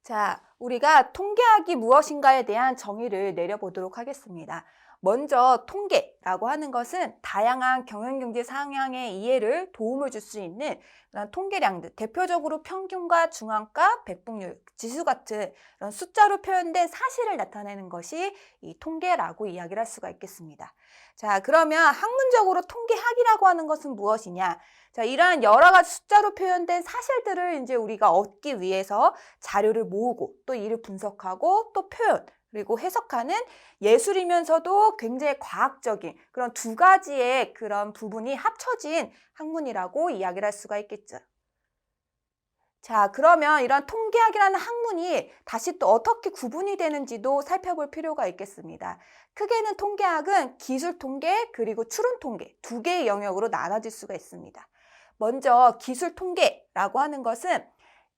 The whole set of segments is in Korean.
자, 우리가 통계학이 무엇인가에 대한 정의를 내려보도록 하겠습니다. 먼저 통계라고 하는 것은 다양한 경영경제 상황의 이해를 도움을 줄 수 있는 그런 통계량들, 대표적으로 평균과 중앙가, 백분율, 지수 같은 이런 숫자로 표현된 사실을 나타내는 것이 이 통계라고 이야기를 할 수가 있겠습니다. 자, 그러면 학문적으로 통계학이라고 하는 것은 무엇이냐? 자, 이러한 여러 가지 숫자로 표현된 사실들을 이제 우리가 얻기 위해서 자료를 모으고 또 이를 분석하고 또 표현 그리고 해석하는 예술이면서도 굉장히 과학적인 그런 두 가지의 그런 부분이 합쳐진 학문이라고 이야기를 할 수가 있겠죠. 자, 그러면 이런 통계학이라는 학문이 다시 또 어떻게 구분이 되는지도 살펴볼 필요가 있겠습니다. 크게는 통계학은 기술 통계 그리고 추론 통계 두 개의 영역으로 나눠질 수가 있습니다. 먼저 기술 통계라고 하는 것은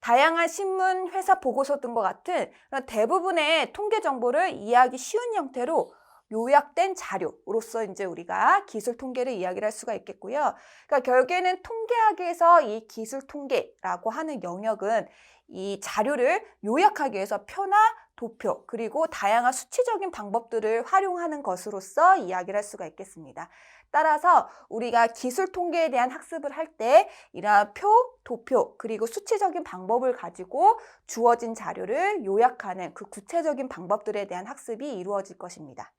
다양한 신문, 회사 보고서 등과 같은 대부분의 통계 정보를 이해하기 쉬운 형태로 요약된 자료로서 이제 우리가 기술 통계를 이야기를 할 수가 있겠고요. 그러니까 결국에는 통계학에서 이 기술 통계라고 하는 영역은 이 자료를 요약하기 위해서 표나 도표 그리고 다양한 수치적인 방법들을 활용하는 것으로서 이야기를 할 수가 있겠습니다. 따라서 우리가 기술 통계에 대한 학습을 할 때 이러한 표, 도표 그리고 수치적인 방법을 가지고 주어진 자료를 요약하는 그 구체적인 방법들에 대한 학습이 이루어질 것입니다.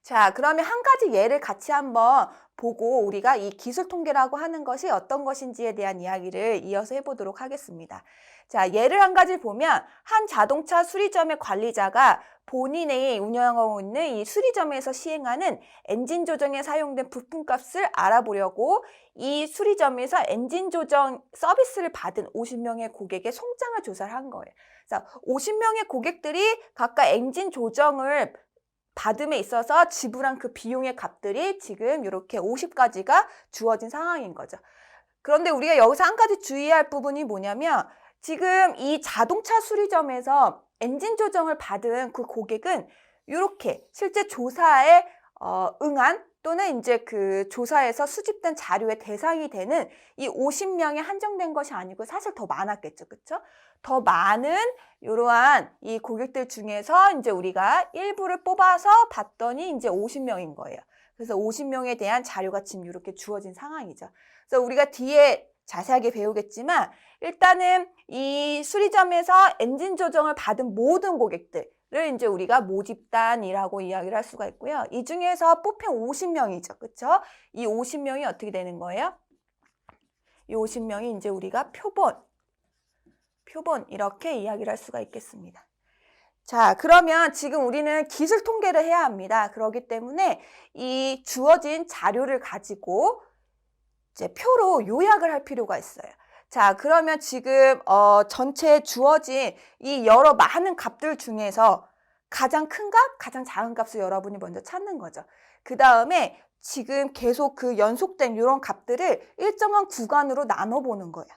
자, 그러면 한 가지 예를 같이 한번 보고 우리가 이 기술 통계라고 하는 것이 어떤 것인지에 대한 이야기를 이어서 해보도록 하겠습니다. 자, 예를 한 가지 보면 한 자동차 수리점의 관리자가 본인이 운영하고 있는 이 수리점에서 시행하는 엔진 조정에 사용된 부품값을 알아보려고 이 수리점에서 엔진 조정 서비스를 받은 50명의 고객의 송장을 조사를 한 거예요. 자, 50명의 고객들이 각각 엔진 조정을 받음에 있어서 지불한 그 비용의 값들이 지금 이렇게 50가지가 주어진 상황인 거죠. 그런데 우리가 여기서 한 가지 주의할 부분이 뭐냐면 지금 이 자동차 수리점에서 엔진 조정을 받은 그 고객은 이렇게 실제 조사에 응한 또는 이제 그 조사에서 수집된 자료의 대상이 되는 이 50명에 한정된 것이 아니고 사실 더 많았겠죠. 그렇죠? 더 많은 이러한 이 고객들 중에서 이제 우리가 일부를 뽑아서 봤더니 이제 50명인 거예요. 그래서 50명에 대한 자료가 지금 이렇게 주어진 상황이죠. 그래서 우리가 뒤에 자세하게 배우겠지만 일단은 이 수리점에서 엔진 조정을 받은 모든 고객들을 이제 우리가 모집단이라고 이야기를 할 수가 있고요. 이 중에서 뽑힌 50명이죠. 그렇죠? 이 50명이 어떻게 되는 거예요? 이 50명이 이제 우리가 표본 이렇게 이야기를 할 수가 있겠습니다. 자, 그러면 지금 우리는 기술 통계를 해야 합니다. 그렇기 때문에 이 주어진 자료를 가지고 이제 표로 요약을 할 필요가 있어요. 자, 그러면 지금 전체 주어진 이 여러 많은 값들 중에서 가장 큰 값, 가장 작은 값을 여러분이 먼저 찾는 거죠. 그 다음에 지금 계속 그 연속된 이런 값들을 일정한 구간으로 나눠보는 거예요.